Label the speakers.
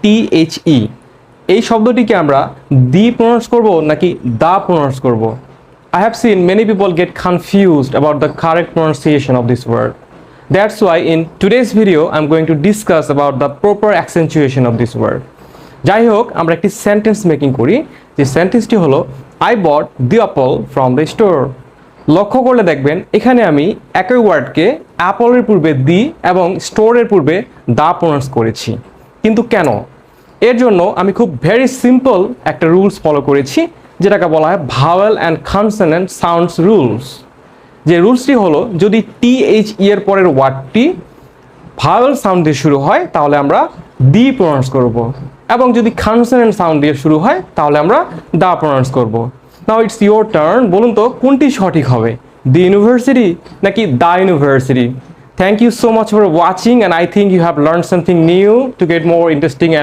Speaker 1: THE এই শব্দটিকে আমরা দি প্রনাউন্স করব নাকি দা প্রনাউন্স করব? I have seen many people get confused about the correct pronunciation of this word. That's why in today's video I'm going to discuss about the proper accentuation of this word. যাই হোক, আমরা একটি sentence making করি, যে সেন্টেন্সটি হলো I bought the apple from the store. লক্ষ্য করলে দেখবেন এখানে আমি একই ওয়ার্ডকে অ্যাপলের পূর্বে দি এবং স্টোরের পূর্বে দা প্রনাউন্স করেছি। কিন্তু কেন? এর জন্য আমি খুব ভেরি সিম্পল একটা রুলস ফলো করেছি, যেটাকে বলা হয় vowel and consonant sounds rules. যে রুলসটি হলো, যদি THE এর পরের ওয়ার্ডটি ভাওয়েল সাউন্ড দিয়ে শুরু হয় তাহলে আমরা দি প্রনাউন্স করব, এবং যদি কনসোনেন্ট সাউন্ড দিয়ে শুরু হয় তাহলে আমরা দা প্রনাউন্স করব। নাও ইটস ইয়োর টার্ন, বলুন তো কোনটি সঠিক হবে, দি ইউনিভার্সিটি নাকি দা university? Thank you so much for watching, and I think you have learned something new to get more interesting and